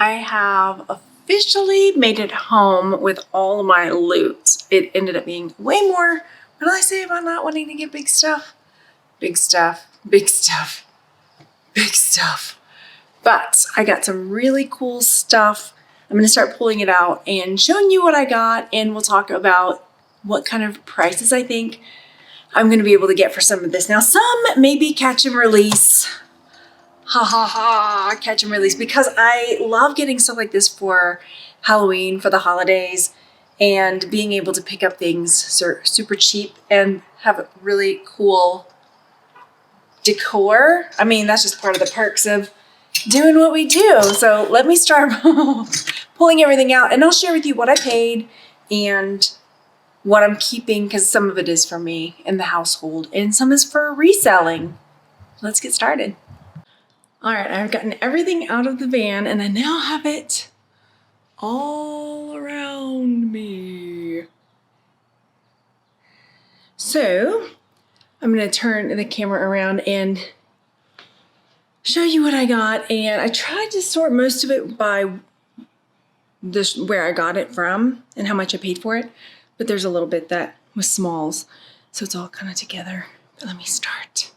I have officially made it home with all of my loot. It ended up being way more. What did I say about not wanting to get big stuff? Big stuff, big stuff, big stuff. But I got some really cool stuff. I'm gonna start pulling it out and showing you what I got, and we'll talk about what kind of prices I think I'm gonna be able to get for some of this. Now, some maybe catch and release. Ha ha ha, catch and release, because I love getting stuff like this for Halloween, for the holidays, and being able to pick up things super cheap and have really cool decor. I mean, that's just part of the perks of doing what we do. So let me start pulling everything out, and I'll share with you what I paid and what I'm keeping, because some of it is for me in the household and some is for reselling. Let's get started. All right, I've gotten everything out of the van and I now have it all around me. So I'm gonna turn the camera around and show you what I got. And I tried to sort most of it by this, where I got it from and how much I paid for it. But there's a little bit that was smalls. So it's all kind of together. But let me start.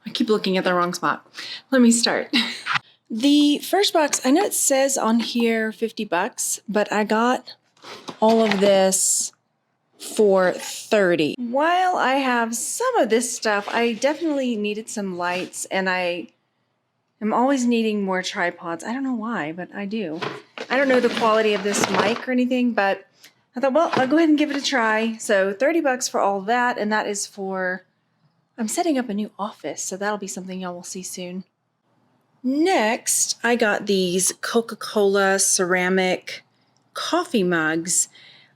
I keep looking at the wrong spot. Let me start. The first box, I know it says on here 50 bucks, but I got all of this for 30. While I have some of this stuff, I definitely needed some lights, and I am always needing more tripods. I don't know why, but I do. I don't know the quality of this mic or anything, but I thought, well, I'll go ahead and give it a try. So 30 bucks for all that, and that is for, I'm setting up a new office, so that'll be something y'all will see soon. Next, I got these Coca-Cola ceramic coffee mugs.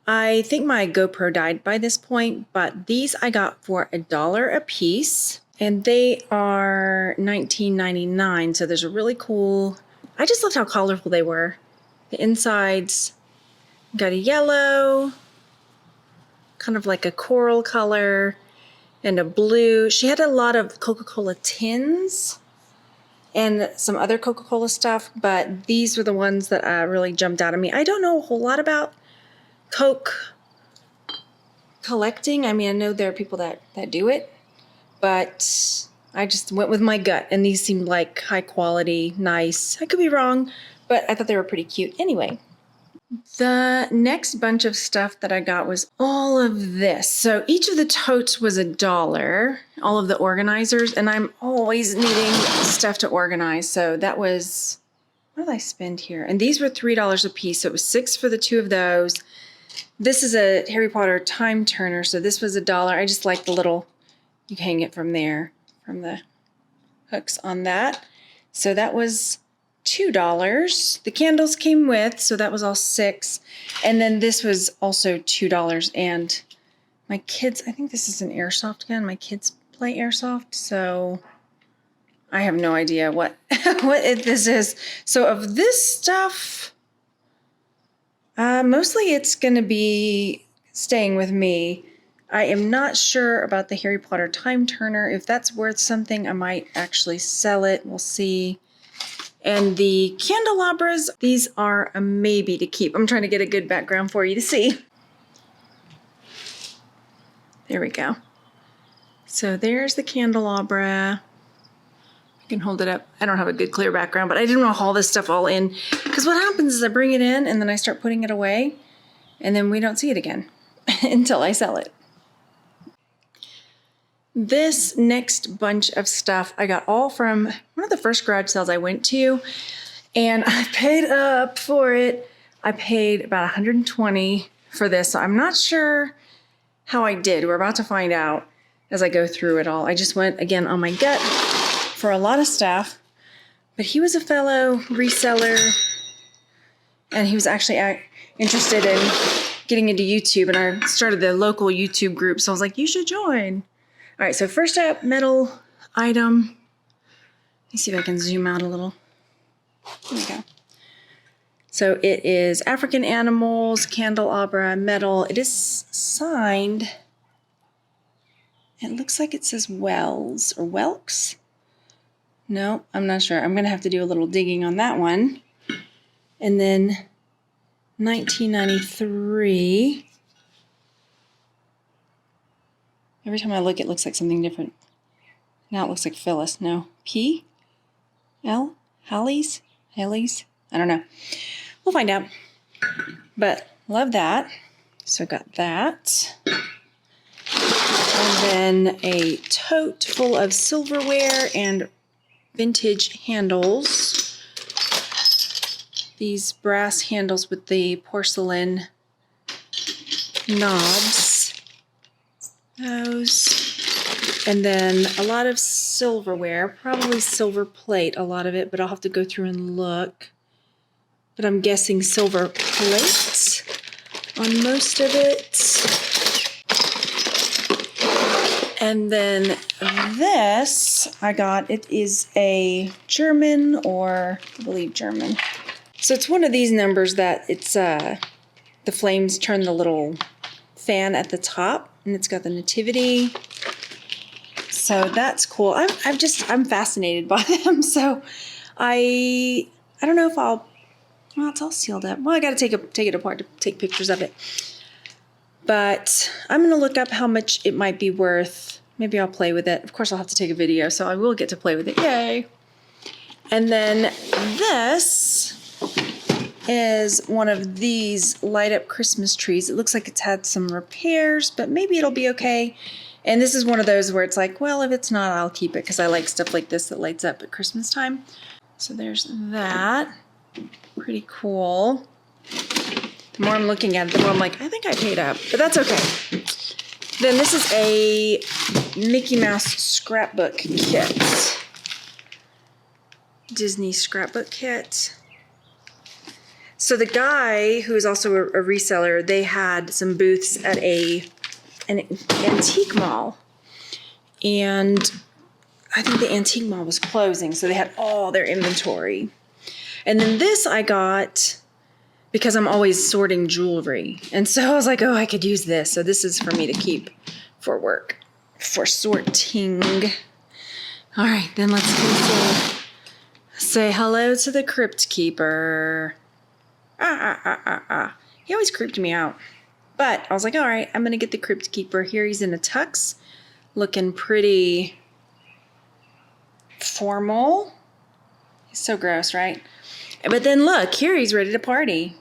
I think my GoPro died by this point, but these I got for $1 a piece, and they are $19.99. So there's a really cool, I just loved how colorful they were. The insides got a yellow, kind of like a coral color, and a blue. She had a lot of Coca-Cola tins and some other Coca-Cola stuff, but these were the ones that really jumped out at me. I don't know a whole lot about Coke collecting. I mean, I know there are people that do it, but I just went with my gut, and these seemed like high quality, nice. I could be wrong, but I thought they were pretty cute. Anyway, the next bunch of stuff that I got was all of this. So each of the totes was $1, all of the organizers, and I'm always needing stuff to organize. So that was, what did I spend here? And these were $3 a piece, so it was $6 for the two of those. This is a Harry Potter time turner, so this was $1. I just like the little, you hang it from there, from the hooks on that. So that was $2. The candles came with, so that was all $6. And then this was also $2. And my kids, I think this is an airsoft gun. My kids play airsoft, so I have no idea what this is. So of this stuff, mostly it's going to be staying with me. I am not sure about the Harry Potter time turner. If that's worth something, I might actually sell it. We'll see. And the candelabras, these are a maybe to keep. I'm trying to get a good background for you to see. There we go. So there's the candelabra. I can hold it up. I don't have a good clear background, but I didn't want to haul this stuff all in, because what happens is I bring it in and then I start putting it away, and then we don't see it again until I sell it. This next bunch of stuff I got all from one of the first garage sales I went to, and I paid up for it. I paid about $120 for this, so I'm not sure how I did. We're about to find out as I go through it all. I just went, again, on my gut for a lot of stuff, but he was a fellow reseller, and he was actually interested in getting into YouTube, and I started the local YouTube group, so I was like, you should join. All right, so first up, metal item. Let me see if I can zoom out a little. There we go. So it is African animals, candelabra, metal. It is signed. It looks like it says Wells or Welks. No, I'm not sure. I'm going to have to do a little digging on that one. And then 1993. Every time I look, it looks like something different. Now it looks like Phyllis. No. P? L? Hallies? Haley's? I don't know. We'll find out. But love that. So got that. And then a tote full of silverware and vintage handles. These brass handles with the porcelain knobs. Those. And then a lot of silverware, probably silver plate, a lot of it, but I'll have to go through and look. But I'm guessing silver plate on most of it. And then this I got, it is a German, or I believe German. So it's one of these numbers that it's, the flames turn the little fan at the top, and it's got the nativity. So that's cool. I'm fascinated by them. So I don't know if well, it's all sealed up. Well, I got to take it apart to take pictures of it. But I'm going to look up how much it might be worth. Maybe I'll play with it. Of course, I'll have to take a video, so I will get to play with it. Yay. And then this is one of these light up Christmas trees. It looks like it's had some repairs, but maybe it'll be okay. And this is one of those where it's like, well, if it's not, I'll keep it because I like stuff like this that lights up at Christmas time. So there's that. Pretty cool. The more I'm looking at it, the more I'm like, I think I paid up, but that's okay. Then this is a Mickey Mouse scrapbook kit. Disney scrapbook kit. So the guy who is also a reseller, they had some booths at an antique mall. And I think the antique mall was closing, so they had all their inventory. And then this I got because I'm always sorting jewelry. And so I was like, oh, I could use this. So this is for me to keep for work, for sorting. All right, then let's go say hello to the crypt keeper. He always creeped me out. But I was like, all right, I'm going to get the crypt keeper. Here he's in a tux, looking pretty formal. He's so gross, right? But then look, here he's ready to party.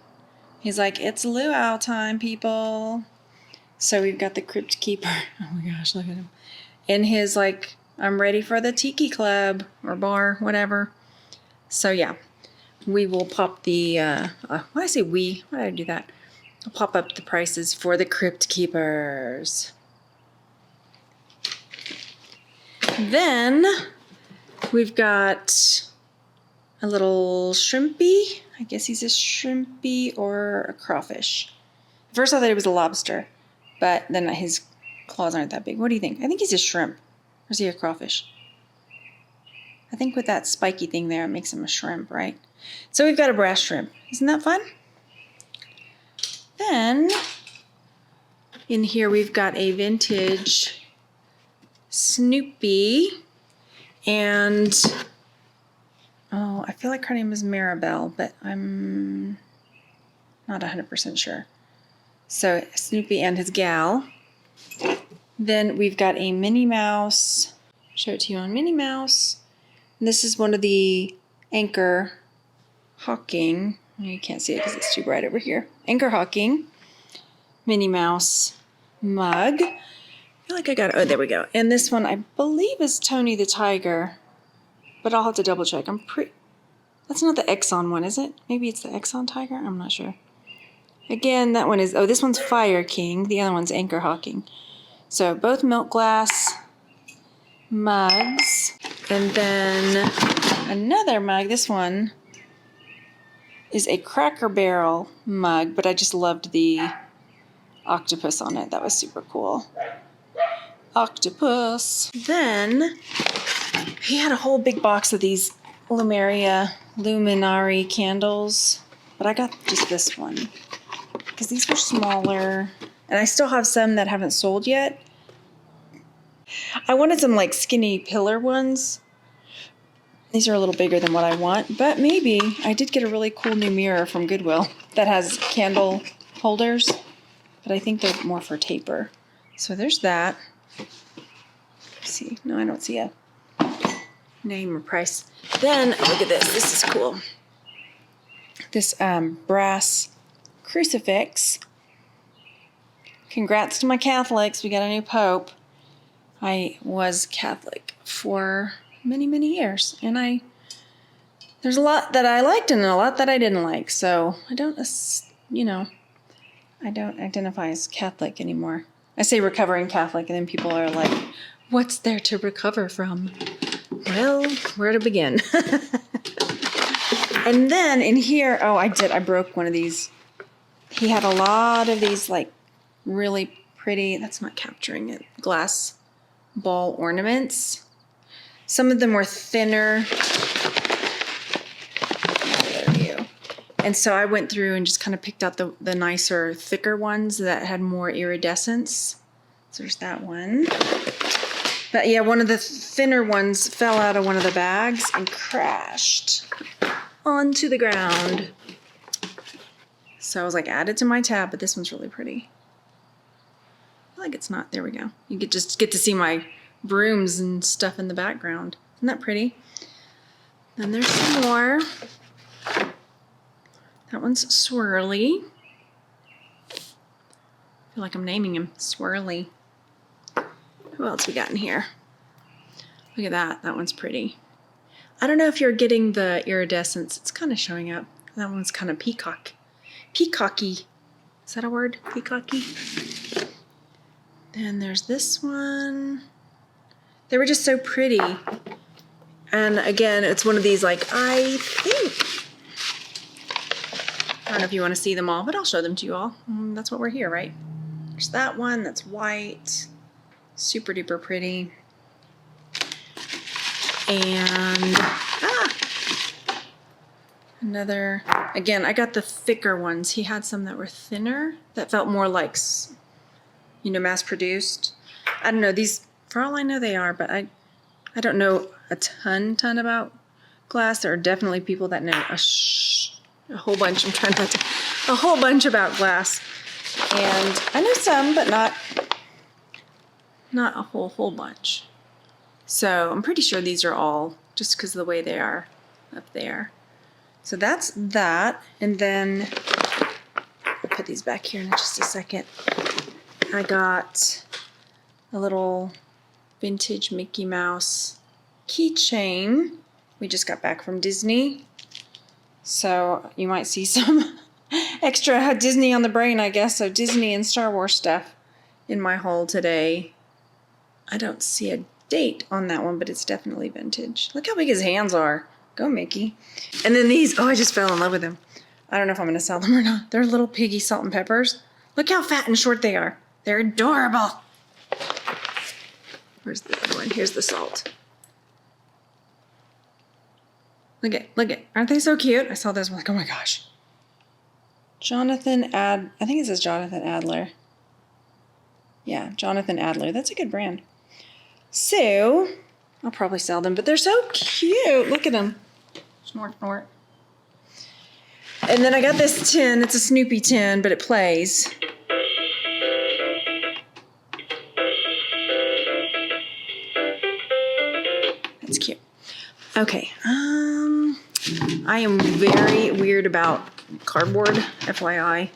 He's like, it's luau time, people. So we've got the crypt keeper. Oh my gosh, look at him. In his like, I'm ready for the tiki club or bar, whatever. So yeah, we will pop the, when I say we, why did I do that? I'll pop up the prices for the crypt keepers. Then we've got a little shrimpy. I guess he's a shrimpy or a crawfish. At first I thought it was a lobster, but then his claws aren't that big. What do you think? I think he's a shrimp. Or is he a crawfish? I think with that spiky thing there, it makes him a shrimp, right? So we've got a brass shrimp. Isn't that fun? Then in here we've got a vintage Snoopy, and oh, I feel like her name is Maribel, but I'm not 100% sure. So Snoopy and his gal. Then we've got a Minnie Mouse. Show it to you on Minnie Mouse. And this is one of the Anchor Hawking. You can't see it because it's too bright over here. Anchor Hawking Minnie Mouse mug. I feel like I got it. Oh, there we go. And this one I believe is Tony the Tiger, but I'll have to double check. That's not the Exxon one, is it? Maybe it's the Exxon Tiger? I'm not sure. Again, that one is, oh, this one's Fire King. The other one's Anchor Hawking. So both milk glass mugs. And then another mug. This one is a Cracker Barrel mug, but I just loved the octopus on it. That was super cool. Octopus. Then he had a whole big box of these Luminari candles, but I got just this one because these were smaller, and I still have some that haven't sold yet. I wanted some like skinny pillar ones, These are a little bigger than what I want, but maybe I did get a really cool new mirror from Goodwill that has candle holders, but I think they're more for taper. So there's that. Let's see, no, I don't see a name or price. Then look at this. This is cool. This brass crucifix. Congrats to my Catholics. We got a new pope. I was Catholic for many, many years, and there's a lot that I liked and a lot that I didn't like. So I don't identify as Catholic anymore. I say recovering Catholic, and then people are like, "What's there to recover from?" Well, where to begin? And then in here, I broke one of these. He had a lot of these like really pretty, that's not capturing it, glass ball ornaments. Some of them were thinner. There you go. And so I went through and just kind of picked out the nicer, thicker ones that had more iridescence. So there's that one. But yeah, one of the thinner ones fell out of one of the bags and crashed onto the ground. So I was like, add it to my tab, but this one's really pretty. I feel like it's not. There we go. You just get to see my brooms and stuff in the background. Isn't that pretty? Then there's some more. That one's swirly. I feel like I'm naming him Swirly. Who else we got in here? Look at that. That one's pretty. I don't know if you're getting the iridescence. It's kind of showing up. That one's kind of peacocky. Is that a word? Peacocky. Then there's this one. They were just so pretty. And again, it's one of these like, I don't know if you want to see them all, but I'll show them to you all. That's what we're here, right? There's that one that's white. Super duper pretty. And another, again, I got the thicker ones. He had some that were thinner that felt more like, mass produced. I don't know, these, for all I know they are, but I don't know a ton about glass. There are definitely people that know a whole bunch. I'm trying not to, a whole bunch about glass. And I know some, but not a whole bunch. So I'm pretty sure these are all just because of the way they are up there. So that's that. And then I'll put these back here in just a second. I got a little vintage Mickey Mouse keychain. We just got back from Disney. So you might see some extra Disney on the brain, I guess. So Disney and Star Wars stuff in my haul today. I don't see a date on that one, but it's definitely vintage. Look how big his hands are. Go, Mickey. And then these, I just fell in love with them. I don't know if I'm going to sell them or not. They're little piggy salt and peppers. Look how fat and short they are. They're adorable. Where's the other one? Here's the salt. Look at. Aren't they so cute? I saw this one like, oh my gosh. I think it says Jonathan Adler. Yeah, Jonathan Adler. That's a good brand. So, I'll probably sell them, but they're so cute. Look at them. Snort, snort. And then I got this tin. It's a Snoopy tin, but it plays. That's cute. Okay. I am very weird about cardboard, FYI,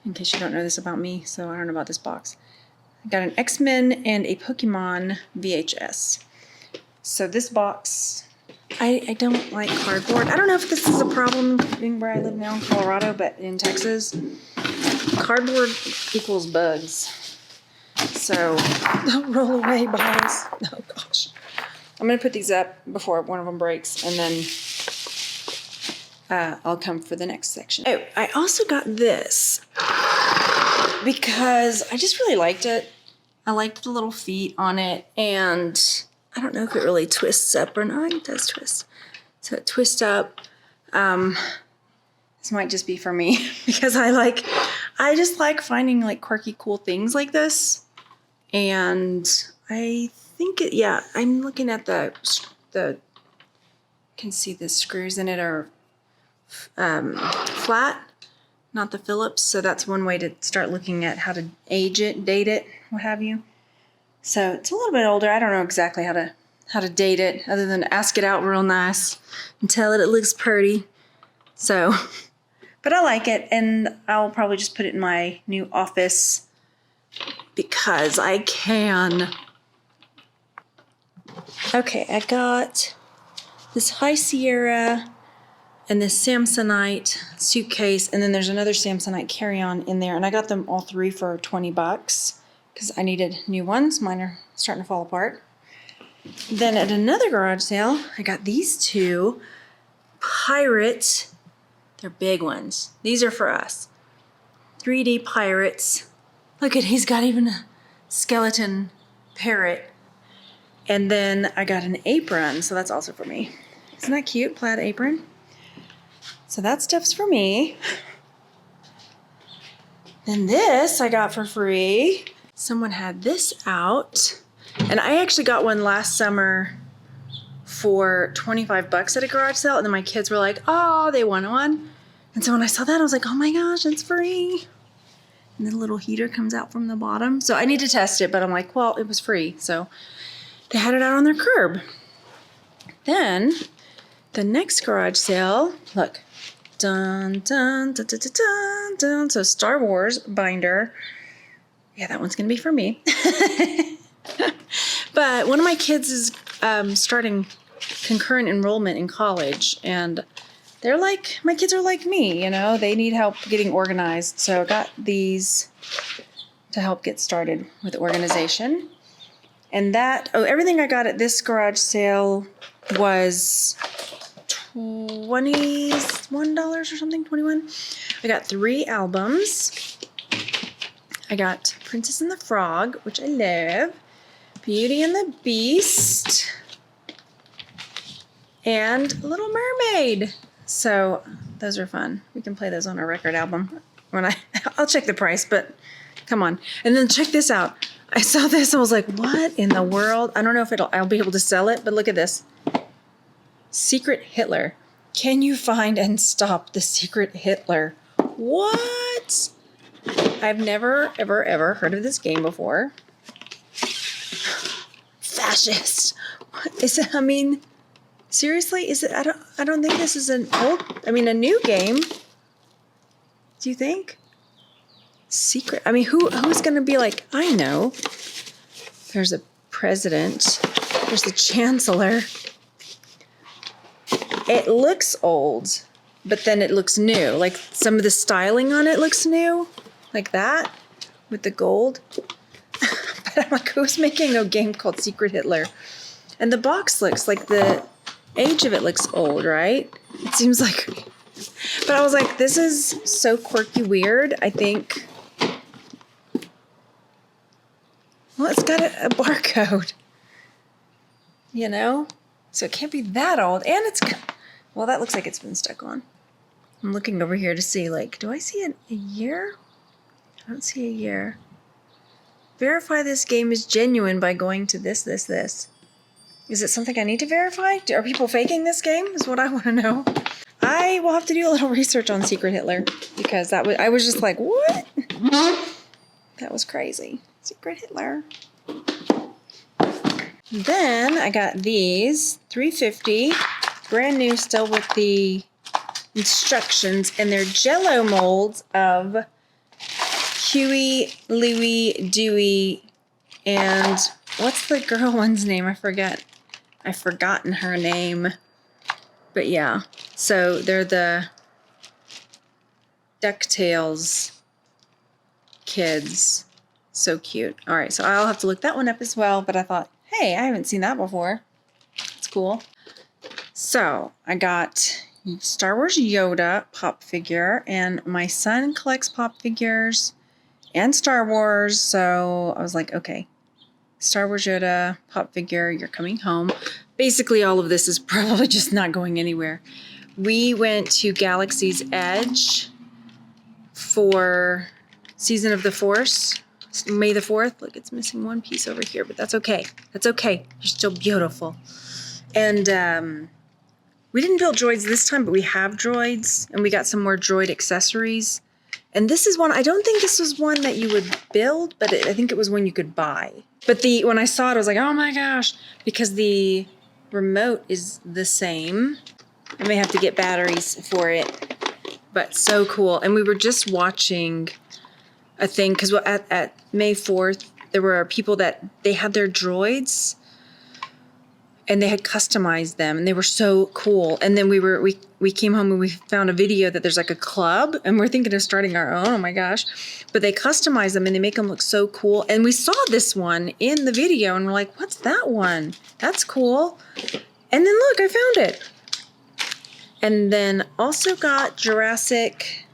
in case you don't know this about me, so I don't know about this box. I got an X-Men and a Pokemon VHS. So this box, I don't like cardboard. I don't know if this is a problem being where I live now in Colorado, but in Texas, cardboard equals bugs. So don't roll away, boys. Oh gosh. I'm going to put these up before one of them breaks, and then I'll come for the next section. Oh, I also got this because I just really liked it. I liked the little feet on it, and I don't know if it really twists up or not. It does twist. So it twists up. This might just be for me because I just like finding like quirky, cool things like this. And I think I'm looking at the can see the screws in it are flat, not the Phillips. So that's one way to start looking at how to age it, date it, what have you. So it's a little bit older. I don't know exactly how to date it other than ask it out real nice and tell it looks pretty. So, but I like it, and I'll probably just put it in my new office because I can. Okay, I got this High Sierra and this Samsonite suitcase, and then there's another Samsonite carry-on in there, and I got them all three for $20 because I needed new ones. Mine are starting to fall apart. Then at another garage sale, I got these two Pirate. They're big ones. These are for us. 3D Pirates. Look at, he's got even a skeleton parrot. And then I got an apron, so that's also for me. Isn't that cute? Plaid apron. So that stuff's for me. Then this I got for free. Someone had this out. And I actually got one last summer for $25 at a garage sale. And then my kids were like, oh, they want one. And so when I saw that, I was like, oh my gosh, it's free. And the little heater comes out from the bottom. So I need to test it, but I'm like, well, it was free. So they had it out on their curb. Then the next garage sale, look. Dun, dun, dun, dun, dun, dun, dun. So Star Wars binder. Yeah, that one's going to be for me. But one of my kids is starting concurrent enrollment in college, and they're like, my kids are like me, you know, they need help getting organized. So I got these to help get started with organization. And that, everything I got at this garage sale was $21 or something, 21. I got 3 albums. I got Princess and the Frog, which I love, Beauty and the Beast, and Little Mermaid. So those are fun. We can play those on our record album. I'll check the price, but come on. And then check this out. I saw this, I was like, what in the world? I don't know if I'll be able to sell it, but look at this. Secret Hitler. Can you find and stop the Secret Hitler? What? I've never, ever, ever heard of this game before. Fascist. What is it? I mean, seriously, is it? I don't think this is a new game. Do you think? Secret. I mean, who's going to be like, I know. There's a president. There's the chancellor. It looks old, but then it looks new. Like some of the styling on it looks new. Like that with the gold. But I'm like, who's making a game called Secret Hitler? And the box looks like the age of it looks old, right? It seems like, but I was like, this is so quirky weird. I think, well, it's got a barcode, you know? So it can't be that old. And it's, well, that looks like it's been stuck on. I'm looking over here to see, like, do I see a year? I don't see a year. Verify this game is genuine by going to this. Is it something I need to verify? Are people faking this game? Is what I want to know. I will have to do a little research on Secret Hitler because I was just like, what? That was crazy. Secret Hitler. Then I got these, $3.50, brand new, still with the instructions, and they're Jell-O molds of Huey, Louie, Dewey, and what's the girl one's name? I forget. I've forgotten her name. But yeah, so they're the DuckTales kids. So cute. All right, so I'll have to look that one up as well, but I thought, hey, I haven't seen that before. It's cool. So I got Star Wars Yoda pop figure, and my son collects pop figures and Star Wars, so I was like, okay, Star Wars Yoda pop figure, you're coming home. Basically, all of this is probably just not going anywhere. We went to Galaxy's Edge for Season of the Force, May the 4th. Look, it's missing one piece over here, but that's okay. That's okay. You're still beautiful. And We didn't build droids this time, but we have droids, and we got some more droid accessories. And this is one, I don't think this was one that you would build, but I think it was one you could buy. But when I saw it, I was like, oh my gosh, because the remote is the same. I may have to get batteries for it, but so cool. And we were just watching a thing, because at May 4th, there were people that they had their droids and they had customized them, and they were so cool. And then we came home and we found a video that there's like a club, and we're thinking of starting our own. Oh my gosh. But they customize them and they make them look so cool. And we saw this one in the video and we're like, what's that one? That's cool. And then look, I found it. And then also got Jurassic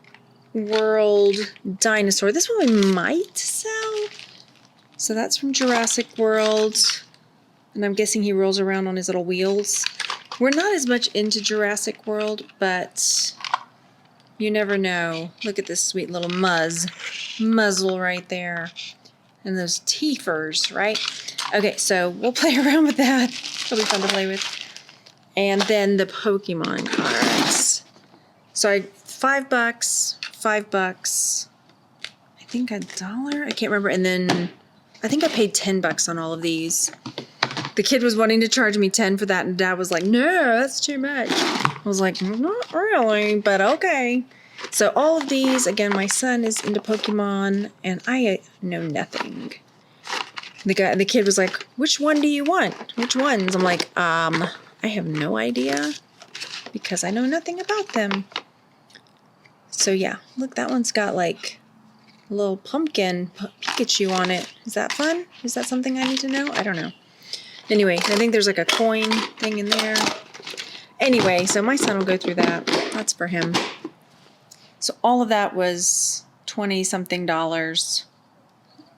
World Dinosaur. This one we might sell. So that's from Jurassic World. And I'm guessing he rolls around on his little wheels. We're not as much into Jurassic World, but you never know. Look at this sweet little muzzle right there. And those teethers, right? Okay, so we'll play around with that. It'll be fun to play with. And then the Pokemon cards. So $5, $5, I think $1, I can't remember. And then I think I paid $10 on all of these. The kid was wanting to charge me $10 for that, and Dad was like, no, that's too much. I was like, not really, but okay. So all of these, again, my son is into Pokemon, and I know nothing. The kid was like, which one do you want? Which ones? I'm like, I have no idea, because I know nothing about them. So yeah, look, that one's got like a little pumpkin Pikachu on it. Is that fun? Is that something I need to know? I don't know. Anyway, I think there's like a coin thing in there. Anyway, so my son will go through that. That's for him. So all of that was $20-something.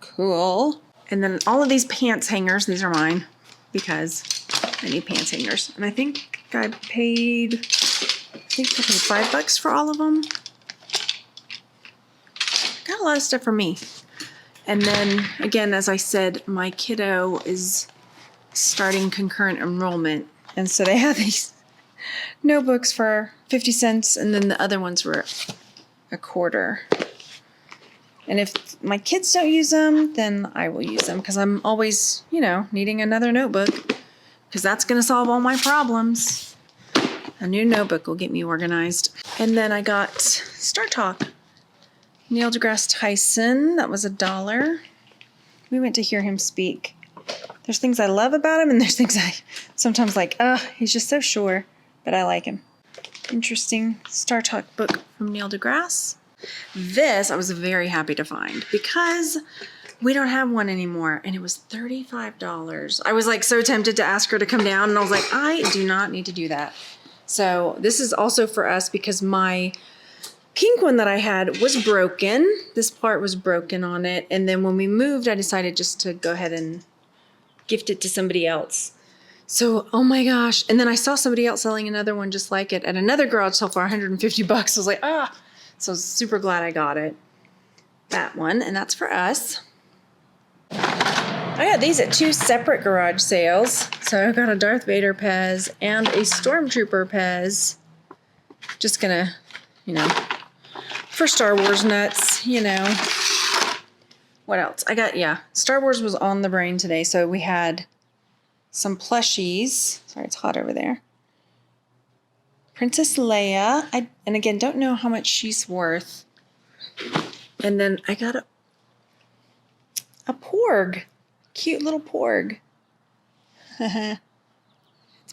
Cool. And then all of these pants hangers, these are mine because I need pants hangers. And I think I paid $5 for all of them. Got a lot of stuff for me. And then again, as I said, my kiddo is starting concurrent enrollment, and so they have these notebooks for 50 cents, and then the other ones were $0.25. And if my kids don't use them, then I will use them, because I'm always, needing another notebook, because that's going to solve all my problems. A new notebook will get me organized. And then I got Star Talk, Neil deGrasse Tyson. That was $1. We went to hear him speak. There's things I love about him, and there's things I sometimes like, he's just so sure, but I like him. Interesting Star Talk book from Neil deGrasse. This I was very happy to find, because we don't have one anymore, and it was $35. I was like so tempted to ask her to come down, and I was like, I do not need to do that. So this is also for us, because my pink one that I had was broken. This part was broken on it, and then when we moved, I decided just to go ahead and gift it to somebody else. So, oh my gosh. And then I saw somebody else selling another one just like it at another garage sale for $150. I was like, So I was super glad I got it. That one, and that's for us. I got these at 2 separate garage sales. So I got a Darth Vader Pez and a Stormtrooper Pez. Just gonna, for Star Wars nuts, What else? I got, Star Wars was on the brain today. So we had some plushies. Sorry, it's hot over there. Princess Leia. And again, don't know how much she's worth. And then I got a porg. Cute little porg. Its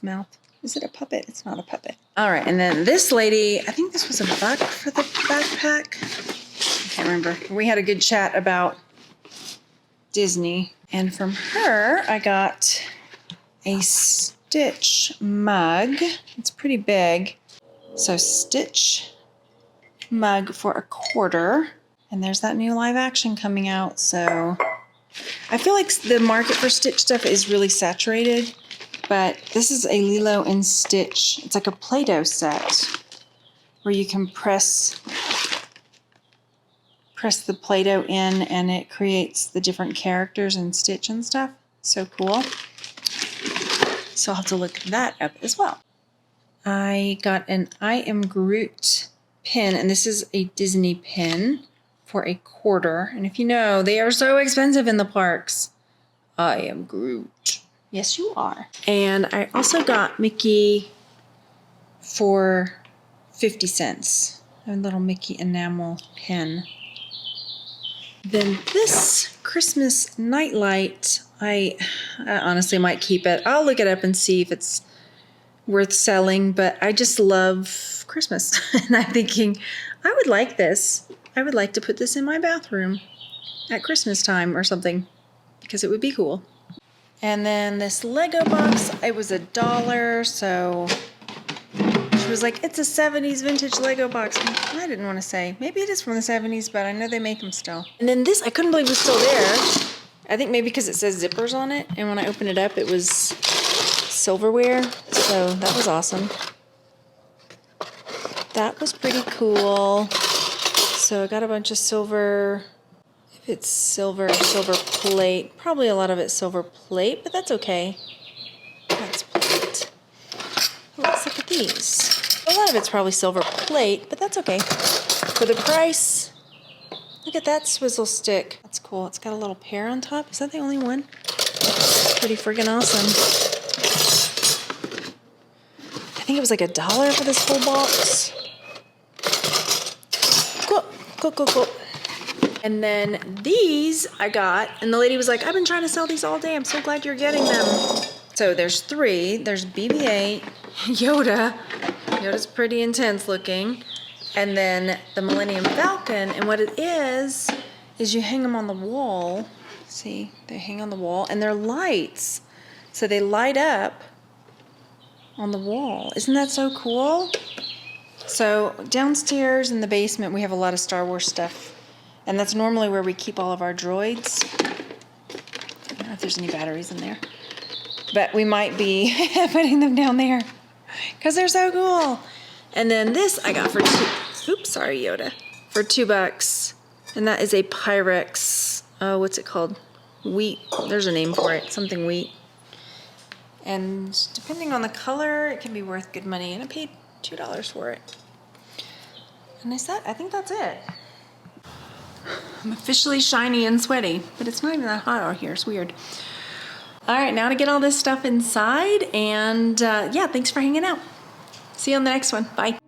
mouth. Is it a puppet? It's not a puppet. All right, and then this lady, I think this was $1 for the backpack. I can't remember. We had a good chat about Disney. And from her, I got a Stitch mug. It's pretty big. So Stitch mug for $0.25. And there's that new live action coming out. So I feel like the market for Stitch stuff is really saturated. But this is a Lilo and Stitch. It's like a Play-Doh set where you can press the Play-Doh in, and it creates the different characters and Stitch and stuff. So cool. So I'll have to look that up as well. I got an I Am Groot pin, and this is a Disney pin for $1.25. And if you know, they are so expensive in the parks. I am Groot. Yes, you are. And I also got Mickey for 50 cents. A little Mickey enamel pin. Then this Christmas nightlight, I honestly might keep it. I'll look it up and see if it's worth selling, but I just love Christmas. And I'm thinking, I would like this. I would like to put this in my bathroom at Christmas time or something, because it would be cool. And then this Lego box, it was $1, so she was like, it's a 70s vintage Lego box. I didn't want to say. Maybe it is from the 70s, but I know they make them still. And then this, I couldn't believe it was still there. I think maybe because it says zippers on it, and when I opened it up, it was silverware, so that was awesome. That was pretty cool. So I got a bunch of silver. If it's silver plate, probably a lot of it's silver plate, but that's okay. That's plate. Let's look at these. A lot of it's probably silver plate, but that's okay. For the price, look at that swizzle stick. That's cool. It's got a little pear on top. Is that the only one? Pretty friggin' awesome. I think it was like $1 for this whole box. Cool. And then these I got, and the lady was like, I've been trying to sell these all day. I'm so glad you're getting them. So there's 3. There's BB-8, Yoda. Yoda's pretty intense looking. And then the Millennium Falcon. And what it is you hang them on the wall. See, they hang on the wall, and they're lights. So they light up on the wall. Isn't that so cool? So downstairs in the basement, we have a lot of Star Wars stuff. And that's normally where we keep all of our droids. I don't know if there's any batteries in there. But we might be putting them down there because they're so cool. And then this I got for Yoda. For $2. And that is a Pyrex, what's it called? Wheat. There's a name for it. Something wheat. And depending on the color, it can be worth good money. And I paid $2 for it. And I think that's it. I'm officially shiny and sweaty, but it's not even that hot out here. It's weird. All right, now to get all this stuff inside. And yeah, thanks for hanging out. See you on the next one. Bye.